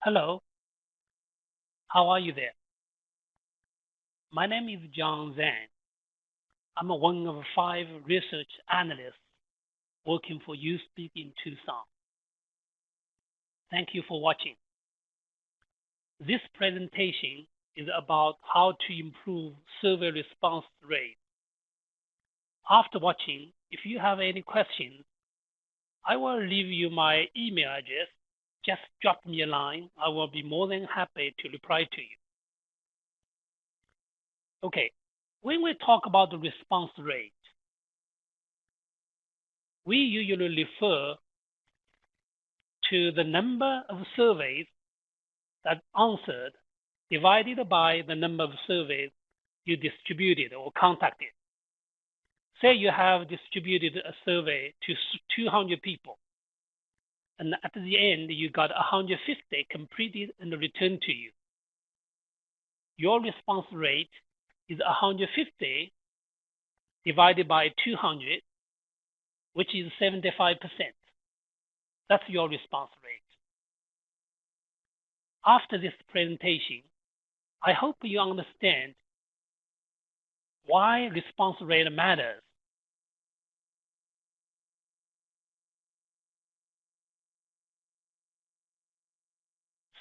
Hello, how are you there? My name is John Zhang. I'm one of five research analysts working for USpeak in Tucson. Thank you for watching. This presentation is about how to improve survey response rate. After watching, if you have any questions, I will leave you my email address. Just drop me a line. I will be more than happy to reply to you. Okay, when we talk about the response rate, we usually refer to the number of surveys that answered divided by the number of surveys you distributed or contacted. Say you have distributed a survey to 200 people, and at the end you got 150 completed and returned to you. Your response rate is 150 divided by 200, which is 75%. That's your response rate. After this presentation, I hope you understand why response rate matters.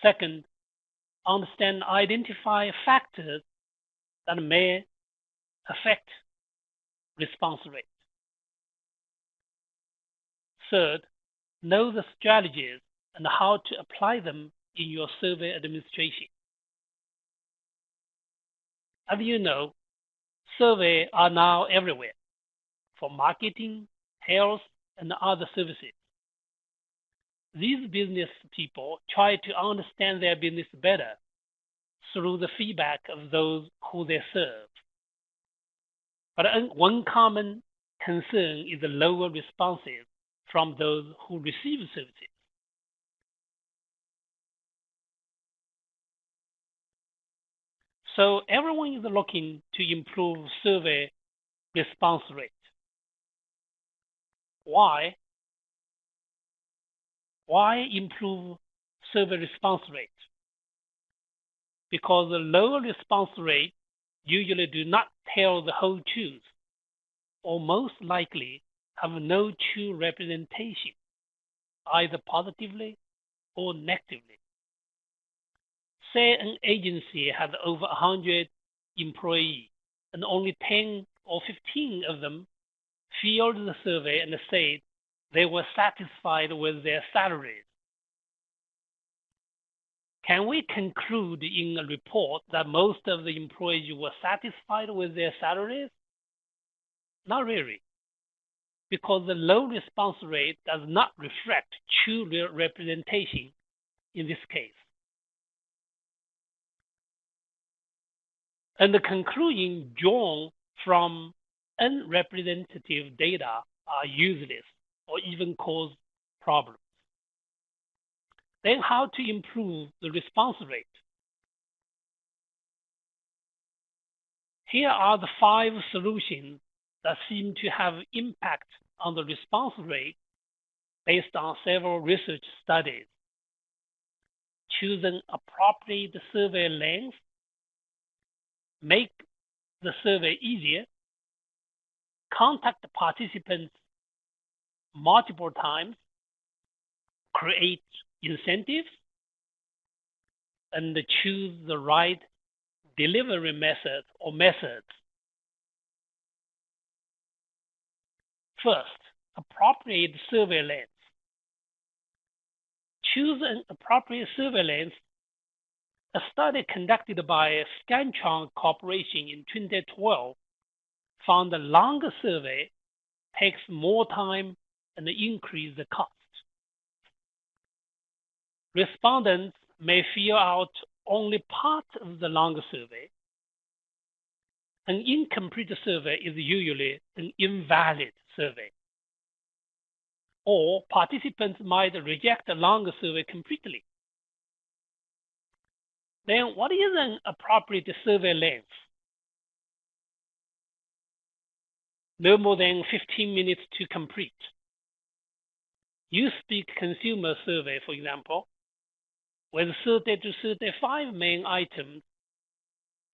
Second, identify factors that may affect response rate. Third, know the strategies and how to apply them in your survey administration. As you know, surveys are now everywhere for marketing, health, and other services. These business people try to understand their business better through the feedback of those who they serve. But one common concern is the lower responses from those who receive services. So everyone is looking to improve survey response rate. Why? Why improve survey response rate? Because the lower response rate usually do not tell the whole truth, or most likely have no true representation, either positively or negatively. Say an agency has over 100 employees and only 10 or 15 of them filled the survey and said they were satisfied with their salaries. Can we conclude in a report that most of the employees were satisfied with their salaries? Not really, because the low response rate does not reflect true representation in this case. And the conclusion drawn from unrepresentative data are useless or even cause problems. Then how to improve the response rate? Here are the 5 solutions that seem to have impact on the response rate based on several research studies. Choose an appropriate survey length, make the survey easier, contact the participants multiple times, create incentives, and choose the right delivery method or methods. First, appropriate survey length. Choose an appropriate survey length. A study conducted by Scantron Corporation in 2012 found a longer survey takes more time and increase the cost. Respondents may fill out only part of the longer survey. An incomplete survey is usually an invalid survey. Or participants might reject a longer survey completely. Then what is an appropriate survey length? No more than 15 minutes to complete. USpeak consumer survey, for example, with 30 to 35 main items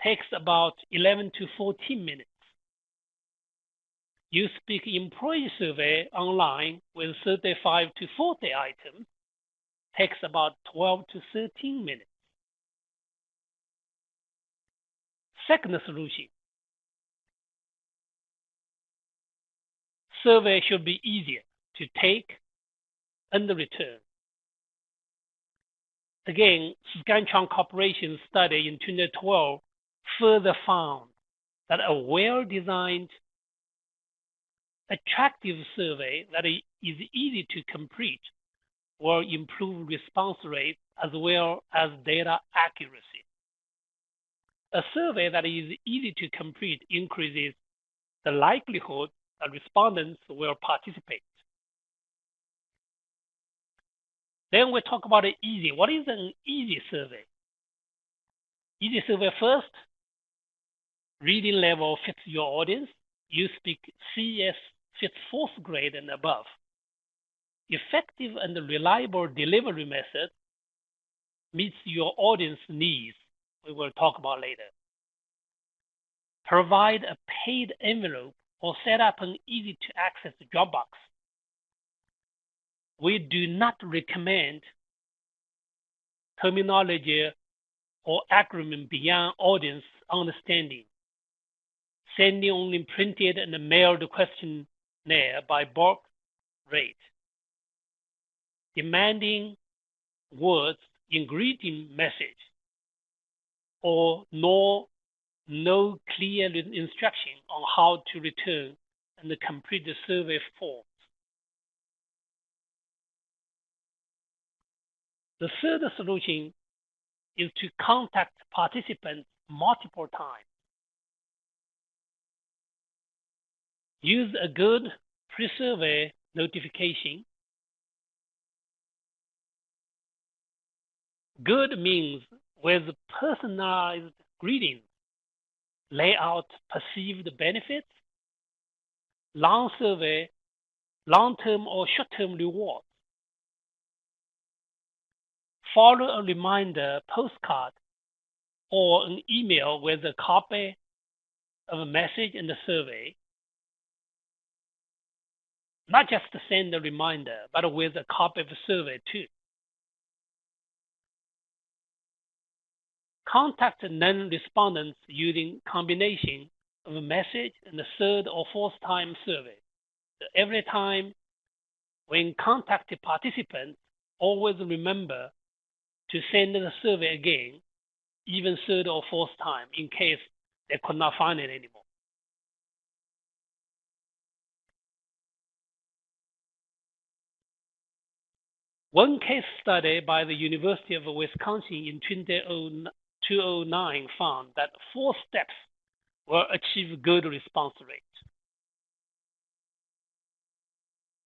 takes about 11 to 14 minutes. You speak employee survey online with 35 to 40 items takes about 12 to 13 minutes. Second solution, survey should be easier to take and return. Again, Scanchon Corporation study in 2012 further found that a well-designed, attractive survey that is easy to complete will improve response rate as well as data accuracy. A survey that is easy to complete increases the likelihood that respondents will participate. Then we talk about easy. What is an easy survey? Easy survey first, reading level fits your audience. You speak CS fits fourth grade and above. Effective and reliable delivery method meets your audience needs. We will talk about later. Provide a paid envelope or set up an easy-to-access Dropbox. We do not recommend terminology or acronym beyond audience understanding. Sending only printed and mailed questionnaire by bulk rate. Demanding words in greeting message or no clear instruction on how to return and complete the survey forms. The third solution is to contact participants multiple times. Use a good pre-survey notification. Good means with personalized greetings, lay out perceived benefits, long survey, long-term or short-term rewards. Follow a reminder postcard or an email with a copy of a message and the survey. Not just to send a reminder, but with a copy of the survey too. Contact non-respondents using combination of a message and a third or fourth time survey. So every time when contacting participants, always remember to send the survey again, even third or fourth time, in case they could not find it anymore. One case study by the University of Wisconsin in 2009 found that 4 steps will achieve good response rate.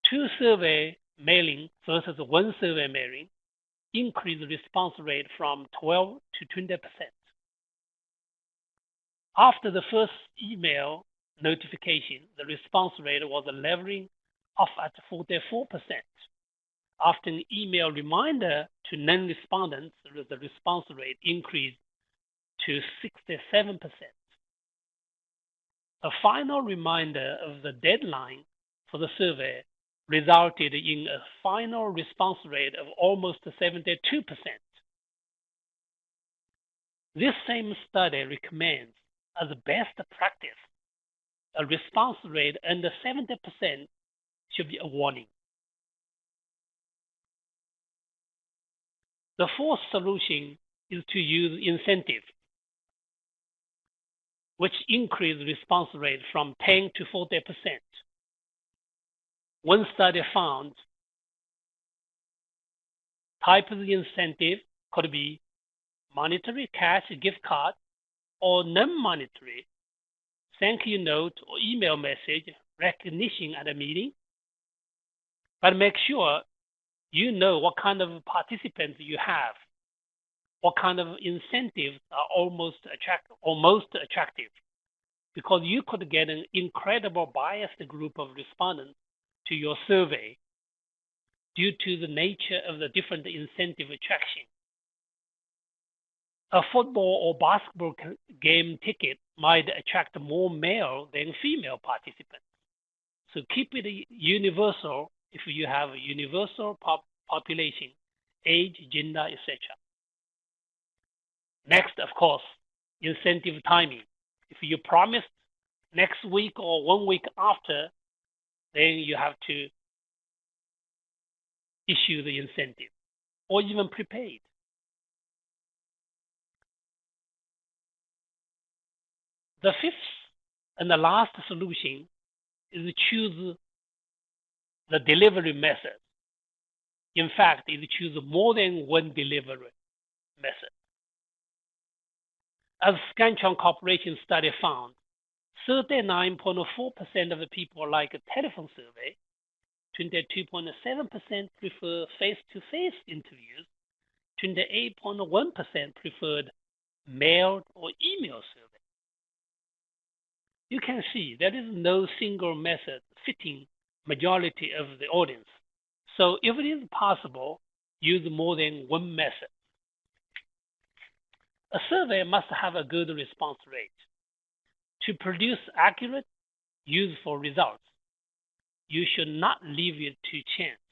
2 survey mailing versus 1 survey mailing increase the response rate from 12 to 20%. After the first email notification, the response rate was leveling off at 44%. After an email reminder to non-respondents, the response rate increased to 67%. A final reminder of the deadline for the survey resulted in a final response rate of almost 72%. This same study recommends as best practice, a response rate under 70% should be a warning. The fourth solution is to use incentives, which increase response rate from 10 to 40%. One study found type of incentive could be monetary, cash, gift card, or non-monetary, thank you note or email message, recognition at a meeting. But make sure you know what kind of participants you have, what kind of incentives are most attractive, because you could get an incredible biased group of respondents to your survey due to the nature of the different incentive attraction. A football or basketball game ticket might attract more male than female participants. So keep it universal if you have a universal population, age, gender, etc. Next, of course, incentive timing. If you promised next week or 1 week after, then you have to issue the incentive or even prepaid. The fifth and the last solution is to choose the delivery method. In fact, is choose more than one delivery method. As Scantron Corporation study found, 39.4% of the people like a telephone survey, 22.7% prefer face-to-face interviews, 28.1% preferred mail or email survey. You can see there is no single method fitting majority of the audience. So if it is possible, use more than one method. A survey must have a good response rate. To produce accurate, useful results, you should not leave it to chance.